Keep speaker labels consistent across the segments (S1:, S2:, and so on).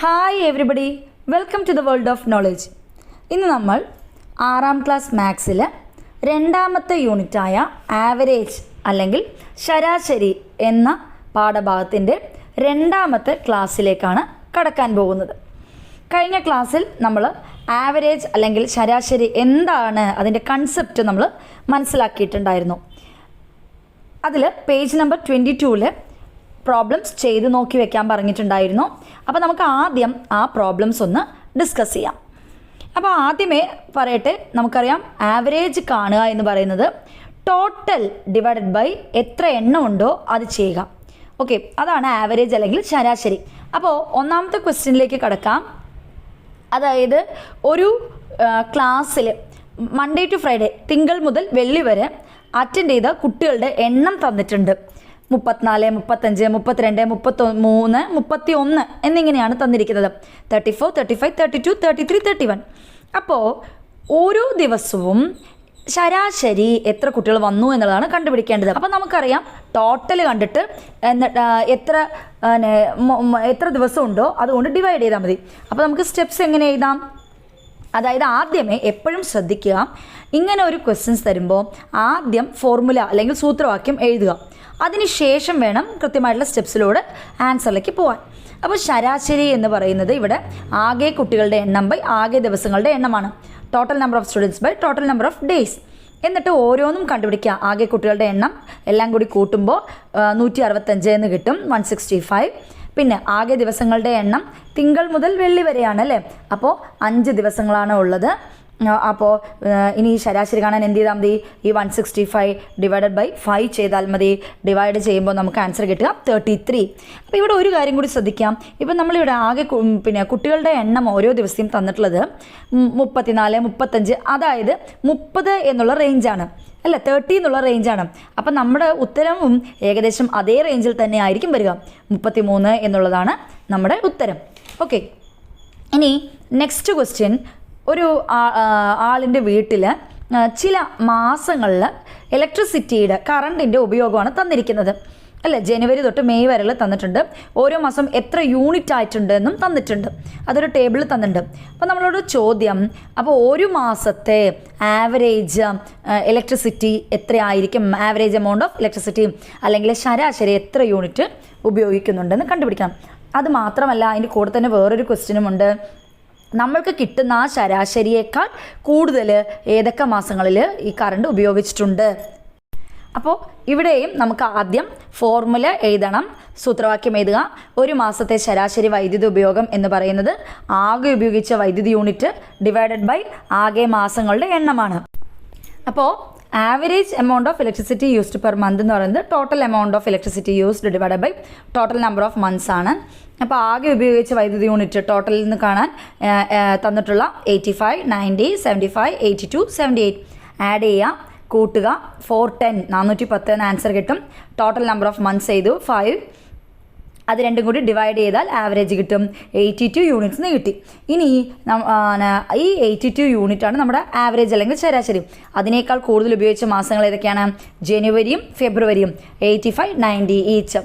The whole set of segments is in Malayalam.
S1: Hi everybody, welcome to the world of knowledge. ഇന്ന് നമ്മൾ 6ാം ക്ലാസ് മാത്സിൽ രണ്ടാമത്തെ യൂണിറ്റായ ആവറേജ് അല്ലെങ്കിൽ ശരാശരി എന്ന പാഠഭാഗത്തിൻ്റെ രണ്ടാമത്തെ ക്ലാസ്സിലേക്കാണ് കടക്കാൻ പോകുന്നത്. കഴിഞ്ഞ ക്ലാസ്സിൽ നമ്മൾ ആവറേജ് അല്ലെങ്കിൽ ശരാശരി എന്താണ് അതിൻ്റെ കൺസെപ്റ്റ് നമ്മൾ മനസ്സിലാക്കിയിട്ടുണ്ടായിരുന്നു. അതിൽ പേജ് നമ്പർ 22-ൽ പ്രോബ്ലംസ് ചെയ്ത് നോക്കി വെക്കാൻ പറഞ്ഞിട്ടുണ്ടായിരുന്നു. അപ്പോൾ നമുക്ക് ആദ്യം ആ പ്രോബ്ലംസ് ഒന്ന് ഡിസ്കസ് ചെയ്യാം. അപ്പോൾ ആദ്യമേ പറയട്ടെ, നമുക്കറിയാം ആവറേജ് കാണുക എന്ന് പറയുന്നത് ടോട്ടൽ ഡിവൈഡഡ് ബൈ എത്ര എണ്ണം ഉണ്ടോ അത് ചെയ്യുക. ഓക്കെ, അതാണ് ആവറേജ് അല്ലെങ്കിൽ ശരാശരി. അപ്പോൾ ഒന്നാമത്തെ ക്വസ്റ്റ്യനിലേക്ക് കടക്കാം. അതായത് ഒരു ക്ലാസ്സിൽ മൺഡേ ടു ഫ്രൈഡേ, തിങ്കൾ മുതൽ വെള്ളി വരെ അറ്റൻഡ് ചെയ്ത കുട്ടികളുടെ എണ്ണം തന്നിട്ടുണ്ട്. 34, 35, 32, 33, 31 എന്നിങ്ങനെയാണ് തന്നിരിക്കുന്നത്. 34, 35, 32, 33, 31. അപ്പോൾ ഓരോ ദിവസവും ശരാശരി എത്ര കുട്ടികൾ വന്നു എന്നുള്ളതാണ് കണ്ടുപിടിക്കേണ്ടത്. അപ്പോൾ നമുക്കറിയാം ടോട്ടൽ കണ്ടിട്ട് എത്ര ദിവസം ഉണ്ടോ അതുകൊണ്ട് ഡിവൈഡ് ചെയ്താൽ മതി. അപ്പോൾ നമുക്ക് സ്റ്റെപ്സ് എങ്ങനെ എഴുതാം? അതായത് ആദ്യമേ എപ്പോഴും ശ്രദ്ധിക്കുക, ഇങ്ങനെ ഒരു ക്വസ്റ്റ്യൻസ് തരുമ്പോൾ ആദ്യം ഫോർമുല അല്ലെങ്കിൽ സൂത്രവാക്യം എഴുതുക. അതിനുശേഷം വേണം കൃത്യമായിട്ടുള്ള സ്റ്റെപ്സിലൂടെ ആൻസറിലേക്ക് പോകാൻ. അപ്പോൾ ശരാശരി എന്ന് പറയുന്നത് ഇവിടെ ആകെ കുട്ടികളുടെ എണ്ണം ബൈ ആകെ ദിവസങ്ങളുടെ എണ്ണമാണ്. Total number of students by total number of days. എന്നിട്ട് ഓരോന്നും കണ്ടുപിടിക്കുക. ആകെ കുട്ടികളുടെ എണ്ണം എല്ലാം കൂടി കൂട്ടുമ്പോൾ 165 എന്ന് കിട്ടും, 165. പിന്നെ ആകെ ദിവസങ്ങളുടെ എണ്ണം തിങ്കൾ മുതൽ വെള്ളി വരെയാണ് അല്ലേ. അപ്പോൾ 5 ദിവസങ്ങളാണ് ഉള്ളത്. അപ്പോൾ ഇനി ശരാശരി കാണാൻ എന്ത് ചെയ്താൽ മതി? ഈ 165 ഡിവൈഡഡ് ബൈ 5 ചെയ്താൽ മതി. ഡിവൈഡ് ചെയ്യുമ്പോൾ നമുക്ക് ആൻസർ കിട്ടുക 33. അപ്പോൾ ഇവിടെ ഒരു കാര്യം കൂടി ശ്രദ്ധിക്കാം. ഇപ്പം നമ്മളിവിടെ ആകെ കുട്ടികളുടെ എണ്ണം ഓരോ ദിവസവും തന്നിട്ടുള്ളത് 34, 35, അതായത് 30 എന്നുള്ള റേഞ്ചാണ് അല്ല, 30 എന്നുള്ള റേഞ്ചാണ്. അപ്പം നമ്മുടെ ഉത്തരവും ഏകദേശം അതേ റേഞ്ചിൽ തന്നെ ആയിരിക്കും വരിക. 33 എന്നുള്ളതാണ് നമ്മുടെ ഉത്തരം. ഓക്കെ, ഇനി നെക്സ്റ്റ് ക്വസ്റ്റ്യൻ. ഒരു ആളിൻ്റെ വീട്ടിൽ ചില മാസങ്ങളിൽ ഇലക്ട്രിസിറ്റിയുടെ കറണ്ടിൻ്റെ ഉപയോഗമാണ് തന്നിരിക്കുന്നത് അല്ലേ. ജനുവരി തൊട്ട് മെയ് വരെ തന്നിട്ടുണ്ട്. ഓരോ മാസം എത്ര യൂണിറ്റ് ആയിട്ടുണ്ട് എന്നും തന്നിട്ടുണ്ട്. അതൊരു ടേബിളിൽ തന്നിട്ടുണ്ട്. അപ്പോൾ നമ്മളോട് ചോദ്യം, അപ്പോൾ ഒരു മാസത്തെ ആവറേജ് ഇലക്ട്രിസിറ്റി എത്രയായിരിക്കും, ആവറേജ് എമൗണ്ട് ഓഫ് ഇലക്ട്രിസിറ്റി അല്ലെങ്കിൽ ശരാശരി എത്ര യൂണിറ്റ് ഉപയോഗിക്കുന്നുണ്ടെന്ന് കണ്ടുപിടിക്കണം. അത് മാത്രമല്ല, അതിൻ്റെ കൂടെ തന്നെ വേറൊരു ക്വസ്റ്റ്യനുമുണ്ട്. നമ്മൾക്ക് കിട്ടുന്ന ആ ശരാശരിയേക്കാൾ കൂടുതൽ ഏതൊക്കെ മാസങ്ങളിൽ ഈ കറണ്ട് ഉപയോഗിച്ചിട്ടുണ്ട്. അപ്പോൾ ഇവിടെയും നമുക്ക് ആദ്യം ഫോർമുല എഴുതണം, സൂത്രവാക്യം എഴുതുക. ഒരു മാസത്തെ ശരാശരി വൈദ്യുതി ഉപയോഗം എന്ന് പറയുന്നത് ആകെ ഉപയോഗിച്ച വൈദ്യുതി യൂണിറ്റ് ഡിവൈഡഡ് ബൈ ആകെ മാസങ്ങളുടെ എണ്ണമാണ്. അപ്പോൾ average amount of electricity used per month എന്ന് പറയുന്നത് total amount of electricity used divided by total number of months ആണ്. അപ്പോൾ ആകെ ഉപയോഗിച്ച വൈദ്യുതി യൂണിറ്റ് ടോട്ടലിൽ നിന്ന് കാണാൻ തന്നിട്ടുള്ള 85, 90, 75, 82, 78 ആഡ് ചെയ്യുക, കൂട്ടുക. 410, 410 എന്ന് ആൻസർ കിട്ടും. ടോട്ടൽ നമ്പർ ഓഫ് മന്ത്സ് ചെയ്തു 5. അത് രണ്ടും കൂടി ഡിവൈഡ് ചെയ്താൽ ആവറേജ് കിട്ടും 82 യൂണിറ്റ്സ് എന്ന് കിട്ടി. ഇനി ഈ 82 യൂണിറ്റാണ് നമ്മുടെ ആവറേജ് അല്ലെങ്കിൽ ശരാശരി. അതിനേക്കാൾ കൂടുതൽ ഉപയോഗിച്ച മാസങ്ങൾ ഏതൊക്കെയാണ്? ജനുവരിയും ഫെബ്രുവരിയും. 85, 90 ഈച്ച്.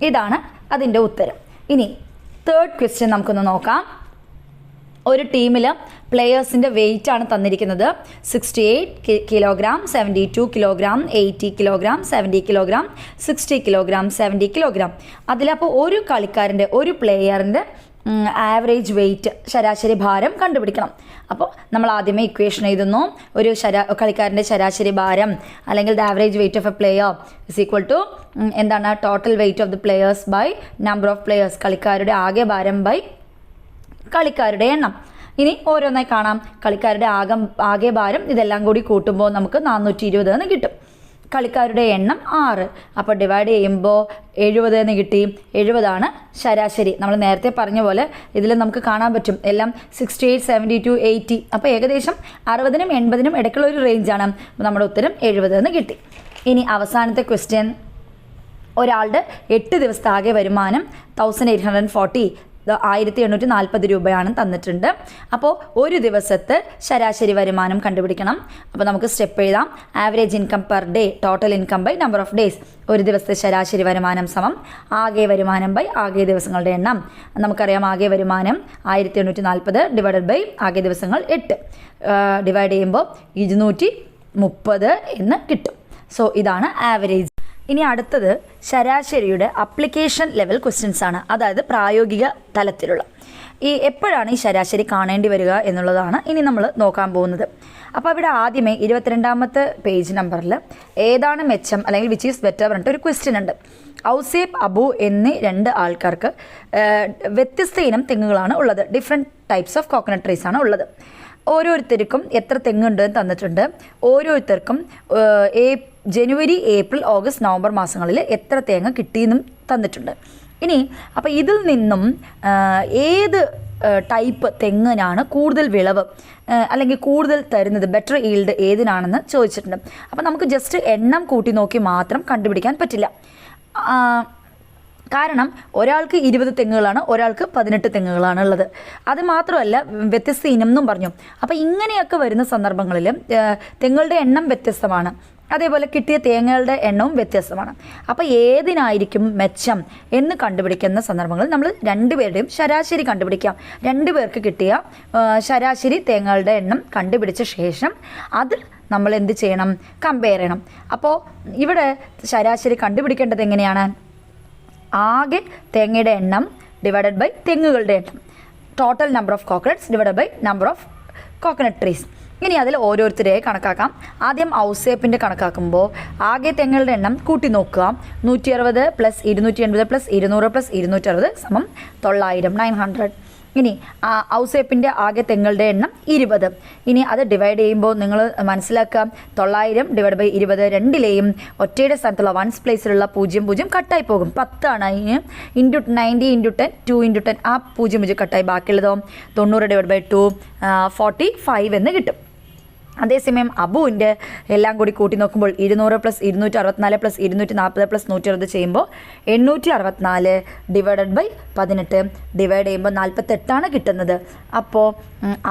S1: ഇതാണ് അതിൻ്റെ ഉത്തരം. ഇനി തേർഡ് ക്വസ്റ്റ്യൻ നമുക്കൊന്ന് നോക്കാം. ഒരു ടീമിൽ പ്ലെയേഴ്സിൻ്റെ വെയിറ്റ് ആണ് തന്നിരിക്കുന്നത്. 68 kilogram, 72 kilogram, 80 kilogram, 70 kilogram, 60 kilogram, 70 kilogram. അതിലപ്പോൾ ഒരു കളിക്കാരൻ്റെ, ഒരു പ്ലെയറിൻ്റെ ആവറേജ് വെയിറ്റ്, ശരാശരി ഭാരം കണ്ടുപിടിക്കണം. അപ്പോൾ നമ്മൾ ആദ്യമേ ഇക്വേഷൻ എഴുതുന്നു. ഒരു കളിക്കാരൻ്റെ ശരാശരി ഭാരം അല്ലെങ്കിൽ the average weight of a player is equal to എന്താണ്? Total weight of the players by number of players. കളിക്കാരുടെ ആകെ ഭാരം ബൈ കളിക്കാരുടെ എണ്ണം. ഇനി ഓരോന്നായി കാണാം. കളിക്കാരുടെ ആകെ ഭാരം ഇതെല്ലാം കൂടി കൂട്ടുമ്പോൾ നമുക്ക് 420 എന്ന് കിട്ടും. കളിക്കാരുടെ എണ്ണം 6. അപ്പോൾ ഡിവൈഡ് ചെയ്യുമ്പോൾ 70 എന്ന് കിട്ടി. 70 ശരാശരി. നമ്മൾ നേരത്തെ പറഞ്ഞ പോലെ ഇതിൽ നമുക്ക് കാണാൻ പറ്റും എല്ലാം 68, 72, 80. അപ്പോൾ ഏകദേശം 60-നും 80-നും ഇടയ്ക്കുള്ള ഒരു റേഞ്ചാണ്. നമ്മുടെ ഉത്തരം 70 എന്ന് കിട്ടി. ഇനി അവസാനത്തെ ക്വസ്റ്റ്യൻ. ഒരാളുടെ 8 ദിവസത്തെ ആകെ വരുമാനം 1840. 1840 രൂപയാണ് തന്നിട്ടുണ്ട്. അപ്പോൾ ഒരു ദിവസത്തെ ശരാശരി വരുമാനം കണ്ടുപിടിക്കണം. അപ്പോൾ നമുക്ക് സ്റ്റെപ്പ് എഴുതാം. Average income per day total income by number of days. ഒരു ദിവസത്തെ ശരാശരി വരുമാനം സമം ആകെ വരുമാനം ബൈ ആകെ ദിവസങ്ങളുടെ എണ്ണം. നമുക്കറിയാം ആകെ വരുമാനം 1840 ഡിവൈഡഡ് ബൈ ആകെ ദിവസങ്ങൾ 8 ഡിവൈഡ് ചെയ്യുമ്പോൾ 230 എന്ന് കിട്ടും. സോ ഇതാണ് ആവറേജ്. ഇനി അടുത്തത് ശരാശരിയുടെ അപ്ലിക്കേഷൻ ലെവൽ ക്വസ്റ്റ്യൻസ് ആണ്, അതായത് പ്രായോഗിക തലത്തിലുള്ള. എപ്പോഴാണ് ഈ ശരാശരി കാണേണ്ടി വരിക എന്നുള്ളതാണ് ഇനി നമ്മൾ നോക്കാൻ പോകുന്നത്. അപ്പോൾ ഇവിടെ ആദ്യമേ 22ാമത്തെ പേജ് നമ്പറിൽ ഏതാണ് മെച്ചം അല്ലെങ്കിൽ വിച്ച് ഈസ് ബെറ്റർ പറഞ്ഞിട്ട് ഒരു ക്വസ്റ്റ്യൻ ഉണ്ട്. ഔസേപ്പ്, അബു എന്നീ 2 ആൾക്കാർക്ക് വ്യത്യസ്ത ഇനം തെങ്ങുകളാണ് ഉള്ളത്. Different types of coconut trees ആണ് ഉള്ളത്. ഓരോരുത്തർക്കും എത്ര തെങ്ങുണ്ട് എന്ന് തന്നിട്ടുണ്ട്. ഓരോരുത്തർക്കും ജനുവരി, ഏപ്രിൽ, ഓഗസ്റ്റ്, നവംബർ മാസങ്ങളിൽ എത്ര തേങ്ങ കിട്ടിയെന്നും തന്നിട്ടുണ്ട്. ഇനി അപ്പോൾ ഇതിൽ നിന്നും ഏത് ടൈപ്പ് തെങ്ങിനാണ് കൂടുതൽ വിളവ് അല്ലെങ്കിൽ കൂടുതൽ തരുന്നത്, ബെറ്റർ ഈൽഡ് ഏതിനാണെന്ന് ചോദിച്ചിട്ടുണ്ട്. അപ്പോൾ നമുക്ക് ജസ്റ്റ് എണ്ണം കൂട്ടി നോക്കി മാത്രം കണ്ടുപിടിക്കാൻ പറ്റില്ല. കാരണം ഒരാൾക്ക് 20 തെങ്ങുകളാണ്, ഒരാൾക്ക് 18 തെങ്ങുകളാണ് ഉള്ളത്. അത് മാത്രമല്ല വ്യത്യസ്ത ഇനം എന്നും പറഞ്ഞു. അപ്പോൾ ഇങ്ങനെയൊക്കെ വരുന്ന സന്ദർഭങ്ങളിൽ തെങ്ങുകളുടെ എണ്ണം വ്യത്യസ്തമാണ്, അതേപോലെ കിട്ടിയ തേങ്ങകളുടെ എണ്ണവും വ്യത്യസ്തമാണ്. അപ്പോൾ ഏതിനായിരിക്കും മെച്ചം എന്ന് കണ്ടുപിടിക്കുന്ന സന്ദർഭങ്ങളിൽ നമ്മൾ 2 പേരുടെയും ശരാശരി കണ്ടുപിടിക്കാം. 2 പേർക്ക് കിട്ടിയ ശരാശരി തേങ്ങകളുടെ എണ്ണം കണ്ടുപിടിച്ച ശേഷം അത് നമ്മൾ എന്ത് ചെയ്യണം, കമ്പയർ ചെയ്യണം. അപ്പോൾ ഇവിടെ ശരാശരി കണ്ടുപിടിക്കേണ്ടത് എങ്ങനെയാണ്? ആകെ തേങ്ങയുടെ എണ്ണം ഡിവൈഡഡ് ബൈ തെങ്ങുകളുടെ എണ്ണം, total number of coconuts divided by number of coconut trees. ഇനി അതിൽ ഓരോരുത്തരെയായി കണക്കാക്കാം. ആദ്യം ഔസേപ്പിൻ്റെ കണക്കാക്കുമ്പോൾ ആകെ തെങ്ങുകളുടെ എണ്ണം കൂട്ടി നോക്കുക. 160 + 280 + 200 + 260 സമം 900 900. ഇനി ഔസേപ്പിൻ്റെ ആകെ തെങ്ങുകളുടെ എണ്ണം 20. ഇനി അത് ഡിവൈഡ് ചെയ്യുമ്പോൾ നിങ്ങൾ മനസ്സിലാക്കുക, 900 ഡിവൈഡ് ബൈ 20 രണ്ടിലെയും ഒറ്റയുടെ സ്ഥാനത്തുള്ള വൺസ് പ്ലേസിലുള്ള 0 കട്ടായി പോകും. 10 ആണ്. അതിന് ഇൻറ്റു 90 × 10 2 × 10 ആ 0 കട്ടായി, ബാക്കിയുള്ളതോ 90 ഡിവൈഡ് ബൈ 2 45 എന്ന് കിട്ടും. അതേസമയം അബുവിൻ്റെ എല്ലാം കൂടി കൂട്ടി നോക്കുമ്പോൾ 200 + 264 + 240 + 160 ചെയ്യുമ്പോൾ 864 ഡിവൈഡഡ് ബൈ 18 ഡിവൈഡ് ചെയ്യുമ്പോൾ 48 കിട്ടുന്നത്. അപ്പോൾ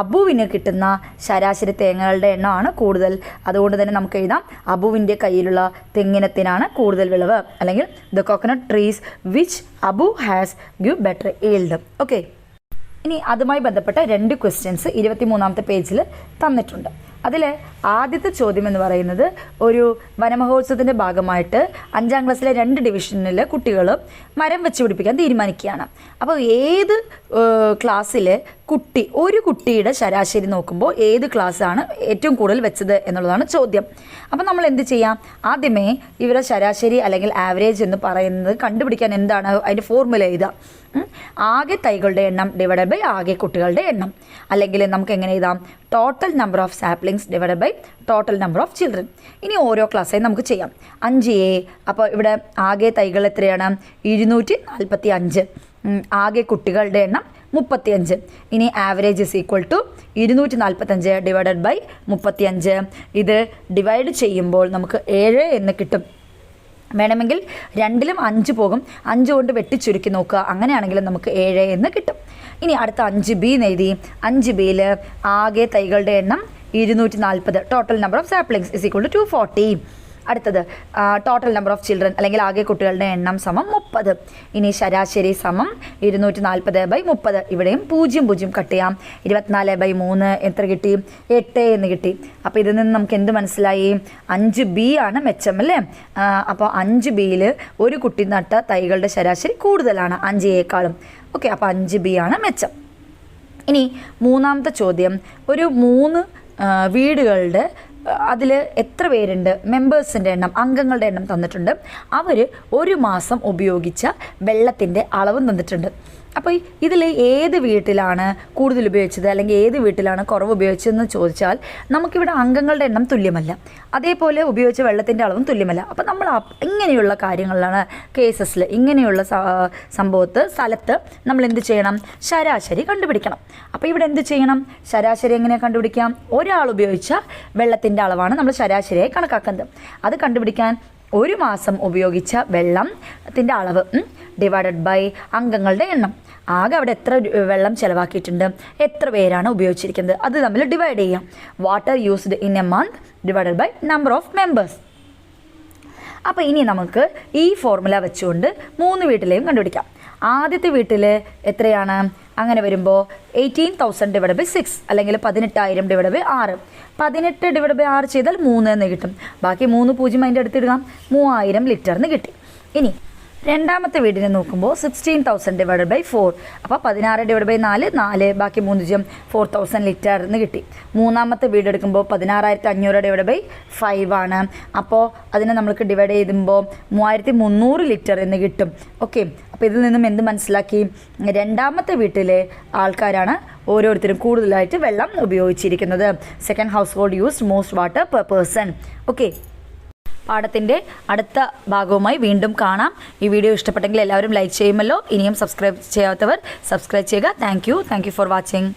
S1: അബുവിന് കിട്ടുന്ന ശരാശരി തേങ്ങകളുടെ എണ്ണമാണ് കൂടുതൽ. അതുകൊണ്ട് തന്നെ നമുക്ക് എഴുതാം അബുവിൻ്റെ കയ്യിലുള്ള തെങ്ങിനത്തിനാണ് കൂടുതൽ വിളവ്, അല്ലെങ്കിൽ the coconut trees which Abu has give better yield. Okay, ഇനി അതുമായി ബന്ധപ്പെട്ട 2 ക്വസ്റ്റ്യൻസ് 23ാമത്തെ പേജിൽ തന്നിട്ടുണ്ട്. അതിൽ ആദ്യത്തെ ചോദ്യം എന്ന് പറയുന്നത് ഒരു വനമഹോത്സവത്തിൻ്റെ ഭാഗമായിട്ട് 5ാം ക്ലാസ്സിലെ 2 ഡിവിഷനിലെ കുട്ടികൾ മരം വെച്ച് പിടിപ്പിക്കാൻ തീരുമാനിക്കുകയാണ്. അപ്പോൾ ഏത് ക്ലാസ്സിലെ ഒരു കുട്ടിയുടെ ശരാശരി നോക്കുമ്പോൾ ഏത് ക്ലാസ്സാണ് ഏറ്റവും കൂടുതൽ വെച്ചത് എന്നുള്ളതാണ് ചോദ്യം. അപ്പോൾ നമ്മൾ എന്ത് ചെയ്യാം? ആദ്യമേ ഇവരുടെ ശരാശരി അല്ലെങ്കിൽ ആവറേജ് എന്ന് പറയുന്നത് കണ്ടുപിടിക്കാൻ എന്താണ് അതിൻ്റെ ഫോർമുല എഴുതാം. ആകെ തൈകളുടെ എണ്ണം ഡിവൈഡഡ് ബൈ ആകെ കുട്ടികളുടെ എണ്ണം, അല്ലെങ്കിൽ നമുക്ക് എങ്ങനെ എഴുതാം? Total number of saplings divided by total number of children. ഇനി ഓരോ ക്ലാസ്സായി നമുക്ക് ചെയ്യാം. 5A, അപ്പോൾ ഇവിടെ ആകെ തൈകൾ എത്രയാണ്? 245. ആകെ കുട്ടികളുടെ എണ്ണം 35. ഇനി average is equal to 245 divided by 35. ഇത് ഡിവൈഡ് ചെയ്യുമ്പോൾ നമുക്ക് 7 എന്ന് കിട്ടും. വേണമെങ്കിൽ 2ലും 5 പോകും, 5 കൊണ്ട് വെട്ടിച്ചുരുക്കി നോക്കുക, അങ്ങനെയാണെങ്കിലും നമുക്ക് 7 എന്ന് കിട്ടും. ഇനി അടുത്ത 5B എന്ന് എഴുതി. 5Bയിൽ ആകെ തൈകളുടെ എണ്ണം 240, total number of saplings is equal to 240. അടുത്തത് ടോട്ടൽ നമ്പർ ഓഫ് ചിൽഡ്രൻ അല്ലെങ്കിൽ ആകെ കുട്ടികളുടെ എണ്ണം സമം 30. ഇനി ശരാശരി സമം 240 ബൈ 30. ഇവിടെയും 0 കട്ട് ചെയ്യാം. 24 ബൈ 3 എത്ര കിട്ടി? 8 എന്ന് കിട്ടി. അപ്പോൾ ഇതിൽ നിന്ന് നമുക്ക് എന്ത് മനസ്സിലായി? 5B ആണ് മെച്ചം, അല്ലേ? അപ്പോൾ 5Bയിൽ ഒരു കുട്ടി നട്ട തൈകളുടെ ശരാശരി കൂടുതലാണ് 5Aയേക്കാളും. ഓക്കെ, അപ്പോൾ 5B ആണ് മെച്ചം. ഇനി 3ാമത്തെ ചോദ്യം, ഒരു 3 വീടുകളുടെ അതിൽ എത്ര പേരുണ്ട്, മെമ്പേഴ്സിൻ്റെ എണ്ണം, അംഗങ്ങളുടെ എണ്ണം തന്നിട്ടുണ്ട്. അവർ ഒരു മാസം ഉപയോഗിച്ച വെള്ളത്തിൻ്റെ അളവും തന്നിട്ടുണ്ട്. അപ്പോൾ ഇതിൽ ഏത് വീട്ടിലാണ് കൂടുതൽ ഉപയോഗിച്ചത് അല്ലെങ്കിൽ ഏത് വീട്ടിലാണ് കുറവ് ഉപയോഗിച്ചതെന്ന് ചോദിച്ചാൽ നമുക്കിവിടെ അംഗങ്ങളുടെ എണ്ണം തുല്യമല്ല, അതേപോലെ ഉപയോഗിച്ച വെള്ളത്തിൻ്റെ അളവും തുല്യമല്ല. അപ്പോൾ നമ്മൾ ഇങ്ങനെയുള്ള കാര്യങ്ങളിലാണ് കേസസിൽ, ഇങ്ങനെയുള്ള സ്ഥലത്ത് നമ്മൾ എന്ത് ചെയ്യണം? ശരാശരി കണ്ടുപിടിക്കണം. അപ്പോൾ ഇവിടെ എന്ത് ചെയ്യണം? ശരാശരി എങ്ങനെയാണ് കണ്ടുപിടിക്കാം? ഒരാൾ ഉപയോഗിച്ച വെള്ളത്തിൻ്റെ അളവാണ് നമ്മൾ ശരാശരിയായി കണക്കാക്കുന്നത്. അത് കണ്ടുപിടിക്കാൻ ഒരു മാസം ഉപയോഗിച്ച വെള്ളത്തിൻ്റെ അളവ് ഡിവൈഡഡ് ബൈ അംഗങ്ങളുടെ എണ്ണം. ആകെ അവിടെ എത്ര വെള്ളം ചിലവാക്കിയിട്ടുണ്ട്, എത്ര പേരാണ് ഉപയോഗിച്ചിരിക്കുന്നത്, അത് തമ്മിൽ ഡിവൈഡ് ചെയ്യാം. Water used in a month divided by number of members. അപ്പോൾ ഇനി നമുക്ക് ഈ ഫോർമുല വെച്ചുകൊണ്ട് 3 വീട്ടിലെയും കണ്ടുപിടിക്കാം. ആദ്യത്തെ വീട്ടിൽ എത്രയാണ്? അങ്ങനെ വരുമ്പോൾ 18,000 ഡിവൈഡ് ബൈ 6 അല്ലെങ്കിൽ 18,000 ഡിവൈഡ് ബൈ 6. 18 ഡിവൈഡ് ബൈ 6 ചെയ്താൽ 3 എന്ന് കിട്ടും. ബാക്കി 3 പൂജ്യം അതിൻ്റെ അടുത്തിടുക, 3000 ലിറ്ററിന് കിട്ടി. ഇനി രണ്ടാമത്തെ വീടിനെ നോക്കുമ്പോൾ 16,000 ഡിവൈഡ് ബൈ 4. അപ്പോൾ 16 ഡിവൈഡ് ബൈ 4, ബാക്കി 3 4,000 ലിറ്ററിന് കിട്ടി. മൂന്നാമത്തെ വീട് എടുക്കുമ്പോൾ 16,500 ഡിവൈഡ് ബൈ 5 ആണ്. അപ്പോൾ അതിനെ നമ്മൾക്ക് ഡിവൈഡ് ചെയ്യുമ്പോൾ 3,300 ലിറ്റർ എന്ന് കിട്ടും. ഓക്കെ, അപ്പോൾ ഇതിൽ നിന്നും എന്ത് മനസ്സിലാക്കി? രണ്ടാമത്തെ വീട്ടിലെ ആൾക്കാരാണ് ഓരോരുത്തരും കൂടുതലായിട്ട് വെള്ളം ഉപയോഗിച്ചിരിക്കുന്നത്. Second household used most water per person. Okay, പാഠത്തിൻ്റെ അടുത്ത ഭാഗവുമായി വീണ്ടും കാണാം. ഈ വീഡിയോ ഇഷ്ടപ്പെട്ടെങ്കിൽ എല്ലാവരും ലൈക്ക് ചെയ്യുമല്ലോ. ഇനിയും സബ്സ്ക്രൈബ് ചെയ്യാത്തവർ സബ്സ്ക്രൈബ് ചെയ്യുക. Thank you for watching.